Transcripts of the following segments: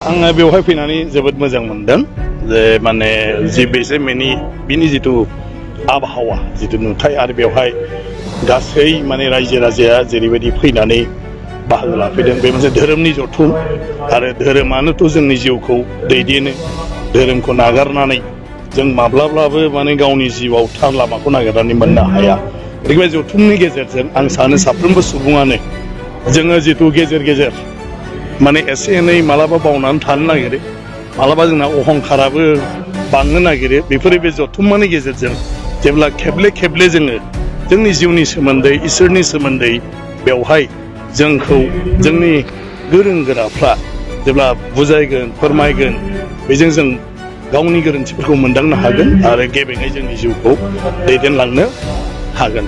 आङो बेवहाय फैनानै जोबोद मोजां मोनदों जे माने जि बेसे बिनि जितु आबहावा जितु नुथाय आरो बेवहाय गासै माने रायजो राजाया जेरैबायदि फैनानै बाहागो लाफैदों बे मोनसे धोरोमनि जथुम आरो धोरोमानोथ' जोंनि जिउखौ दैदेनो धोरोमखौ नागारनानै जों माब्लाब्लाबो माने गावनि जिउआव थार लामाखौ नागिरनानै मोननो हाया बे जथुमनि गेजेरजों आं सानो साफ्रोमबो सुबुङानो जोङो जितु गेजेर गेजेर माने एसे एनै मालाबा बावनानै थानो नागिरो मालाबा जोंना अहंखाराबो बांनो नागिरो बेफोर बे जथुम्मानि गेजेरजों जेब्ला खेबले जोङो जोंनि जिउनि सोमोन्दै इसोरनि सोमोन्दै बेवहाय जोंखौ जोंनि गोरों गोराफ्रा जेब्ला बुजायगोन फोरमायगोन बेजों जों गावनि गोरोन्थिफोरखौ मोनदांनो हागोन आरो गेबेङै जोंनि जिउखौ दैदेनलांनो हागोन।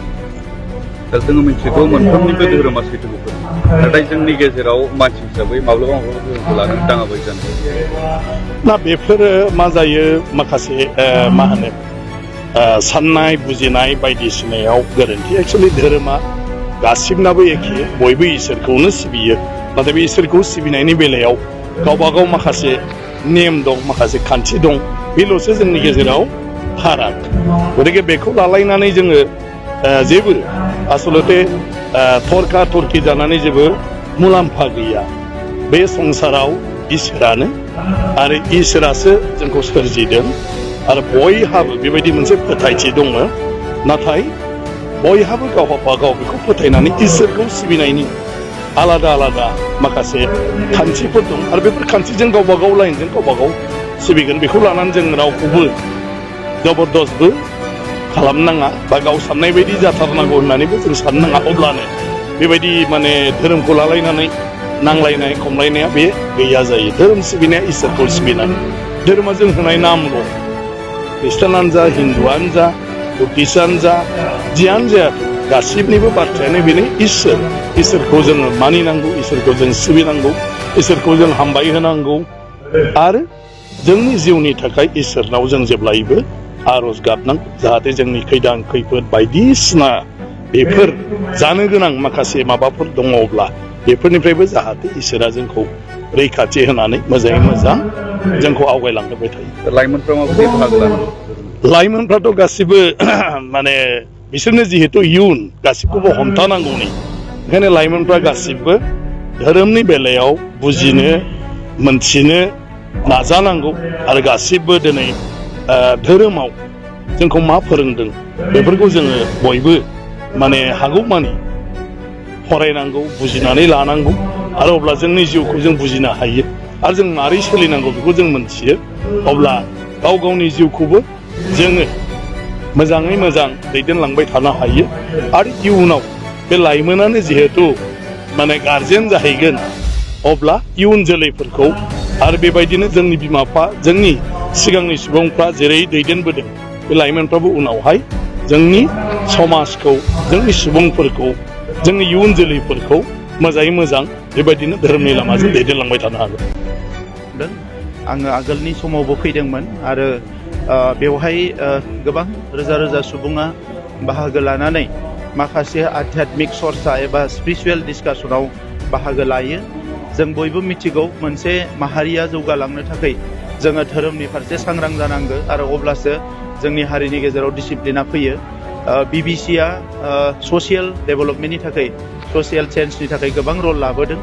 दा जोङो मिथिगौ मोनफ्रोमनिबो धोरोमा सैथोफोर नाथाय जोंनि गेजेराव मानसि हिसाबै माब्लाबा धोरोमखौ लानानै दाङाबाय जानो ना बेफोरो मा जायो माखासे मा होनो साननाय बुजिनाय बायदिसिनायाव गोरोन्थि एक्सुअलि धोरोमा गासिबनाबो एखे बयबो इसोरखौनो सिबियो नाथाय बे इसोरखौ सिबिनायनि बेलायाव गावबा गाव माखासे नेम दं माखासे खान्थि दं बेल'सो जोंनि गेजेराव फाराग गतिके बेखौ लालायनानै जोङो जेबो आसलते थरखा थरखि जानानै जेबो मुलाम्फा गैया बे संसाराव इसोरानो आरो इसोरासो जोंखौ सोरजिदों आरो बयहाबो बेबायदि मोनसे फोथायथि दङ नाथाय बयहाबो गावबा गाव बेखौ फोथायनानै इसोरखौ सिबिनायनि आलादा आलादा माखासे खान्थिफोर दं आरो बेफोर खान्थिजों गावबा गाव लाइनजों गावबा गाव सिबिगोन बेखौ लानानै जों रावखौबो जबरदस्तबो खालामनाङा बा गाव साननाय बायदि जाथारनांगौ होननानैबो जों साननो नाङा अब्लानो बेबायदि माने धोरोमखौ लालायनानै नांलायनाय खमलायनाया बे गैया जायो धोरोम सिबिनाया इसोरखौ सिबिनाय धोरोमा जों होनाय नामल' ख्रिस्टानानो जा हिन्दुआनो जा बुद्धिस्टआनो जा जियानो जायाथों गासिबनिबो बाथ्रायानो बेनो इसोरखौ जोङो मानिनांगौ इसोरखौ जों सिबिनांगौ इसोरखौ जों हामबाय होनांगौ आरो जोंनि जिउनि थाखाय इसोरनाव जों जेब्लायबो आरज गाबनांगौ जाहाथे जोंनि खैदां खैफोद बायदिसिना बेफोर जानो गोनां माखासे माबाफोर दङब्ला बेफोरनिफ्रायबो जाहाथे इसोरा जोंखौ रैखाथि होनानै मोजाङै मोजां जोंखौ आवगायलांहोबाय थायो। लाइमोनफ्रा माबायदि बाहागो लानांगौ? लाइमोनफ्राथ' गासिबो माने बिसोरनो जिहेतु इयुन गासिखौबो हमथानांगौनि ओंखायनो लाइमोनफ्रा गासिबो धोरोमनि बेलायाव बुजिनो मोनथिनो नाजानांगौ आरो गासिबो दिनै धोरोमाव जोंखौ मा फोरोंदों बेफोरखौ जोङो बयबो माने हागौमानि फरायनांगौ बुजिनानै लानांगौ आरो अब्ला जोंनि जिउखौ जों बुजिनो हायो आरो जों मारै सोलिनांगौ बेखौ जों मोनथियो अब्ला गाव गावनि जिउखौबो जोङो मोजाङै मोजां दैदेनलांबाय थानो हायो आरो इयुनाव बे लाइमोनानो जिहेतु माने गारजेन जाहैगोन अब्ला इयुन जोलैफोरखौ आरो बेबायदिनो जोंनि बिमा बिफा जोंनि सिगांनि सुबुंफ्रा जेरै दैदेनबोदों बे लाइमोनफ्राबो उनावहाय जोंनि समाजखौ जोंनि सुबुंफोरखौ जोंनि इयुन जोलैफोरखौ मोजाङै मोजां बेबायदिनो धोरोमनि लामाजों दैदेनलांबाय थानो हागोन। आङो आगोलनि समावबो फैदोंमोन आरो बेवहाय गोबां रोजा रोजा सुबुङा बाहागो लानानै माखासे आध्यात्मिक सरसा एबा स्पिरिचुवेल डिसकासनाव बाहागो लायो। जों बयबो मिथिगौ मोनसे माहारिया जौगालांनो थाखाय जोङो धोरोमनि फारसे सांग्रां जानांगौ आरो अब्लासो जोंनि हारिनि गेजेराव डिसिप्लिना फैयो। Bbca ससियेल डेभेलपमेन्टनि थाखाय ससियेल चेन्जनि थाखाय गोबां रल लाबोदों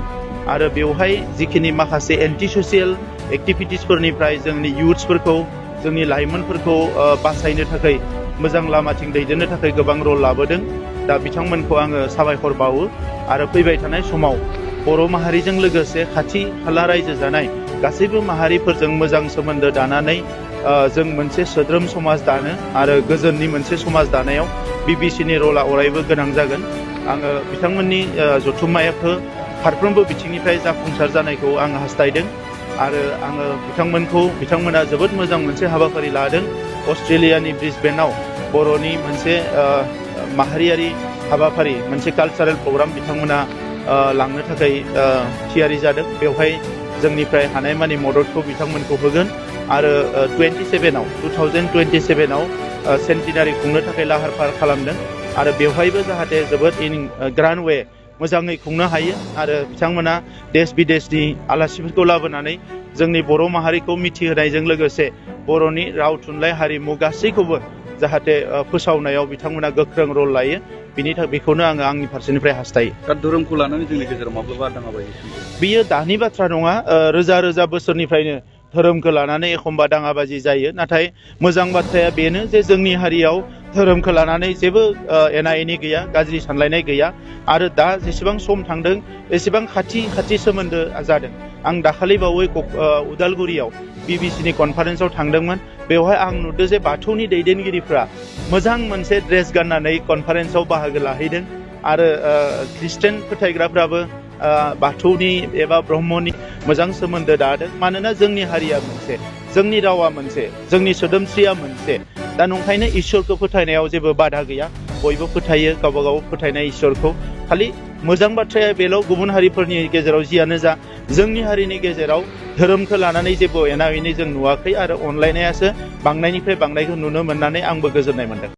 आरो बेवहाय जिखिनि माखासे एन्टि ससियेल एक्टिभिटिसफोरनिफ्राय जोंनि इयुथ्सफोरखौ जोंनि लाइमोनफोरखौ बासायनो थाखाय मोजां लामाथिं दैदेननो थाखाय गोबां रल लाबोदों। दा बिथांमोनखौ आङो साबायखर बावो आरो फैबाय थानाय समाव बर' माहारिजों लोगोसे खाथि खाला रायजो जानाय गासैबो माहारिफोरजों मोजां सोमोन्दो दानानै जों मोनसे सोद्रोम समाज दानो आरो गोजोननि मोनसे समाज दानायाव Bbcनि रला अरायबो गोनां जागोन। आङो बिथांमोननि जथुम्माखौ फारफ्रोमबो बिथिंनिफ्राय जाफुंसार जानायखौ आं हास्थायदों आरो आङो बिथांमोना जोबोद मोजां मोनसे हाबाफारि लादों। अस्ट्रेलियानि ब्रिसबेनाव बर'नि मोनसे माहारियारि हाबाफारि मोनसे कालचारेल प्रग्राम बिथांमोना लांनो थाखाय थियारि जादों। बेवहाय जोंनिफ्राय हानायमानि मददखौ बिथांमोनखौ होगोन आरो 2027आव सेन्टिनारि खुंनो थाखाय लाहार फाहार खालामदों आरो बेवहायबो जाहाथे जोबोद इन ग्रान्ड वे मोजाङै खुंनो हायो आरो बिथांमोना देश बिदेशनि आलासिफोरखौ लाबोनानै जोंनि बर' माहारिखौ मिथिहोनायजों लोगोसे बर'नि राव थुनलाइ हारिमु गासैखौबो जाहाथे फोसावनायाव बिथांमोना गोख्रों रल लायो बिनि थाखाय बेखौनो आङो आंनि फारसेनिफ्राय हास्थायो। दा धोरोमखौ लानानै जोंनि गेजेराव माब्लाबा दाङाबाजि सोमजियो? बियो दानि बाथ्रा नङा, रोजा रोजा बोसोरनिफ्रायनो धोरोमखौ लानानै एखमबा दाङाबाजि जायो। नाथाय मोजां बाथ्राया बेनो जे जोंनि हारियाव धोरोमखौ लानानै जेबो एना एनि गैया, गाज्रि सानलायनाय गैया आरो दा जेसेबां सम थांदों एसेबां खाथि सोमोन्दो जादों। आं दाखालि बावै उदालगुरियाव BBCनि कनफारेन्सआव थांदोंमोन। बेवहाय आं नुदों जे बाथौनि दैदेनगिरिफ्रा मोजां मोनसे ड्रेस गाननानै कनफारेन्सआव बाहागो लाहैदों आरो ख्रिस्टान फोथायग्राफ्राबो बाथौनि एबा ब्रह्मनि मोजां सोमोन्दो दादों। मानोना जोंनि हारिया मोनसे, जोंनि रावा मोनसे, जोंनि सोदोमस्रिया मोनसे। दा नंखायनो इसोरखौ फोथायनायाव जेबो बाधा गैया, बयबो फोथायो गावबा गाव फोथायनाय इसोरखौ। खालि मोजां बाथ्राया बेल' गुबुन हारिफोरनि गेजेराव जियानो जा, जोंनि हारिनि गेजेराव धोरोमखौ लानानै जेबो एना एनि जों नुवाखै आरो अनलायनायासो बांनायनिफ्राय बांनायखौ नुनो मोननानै आंबो गोजोननाय मोनदों।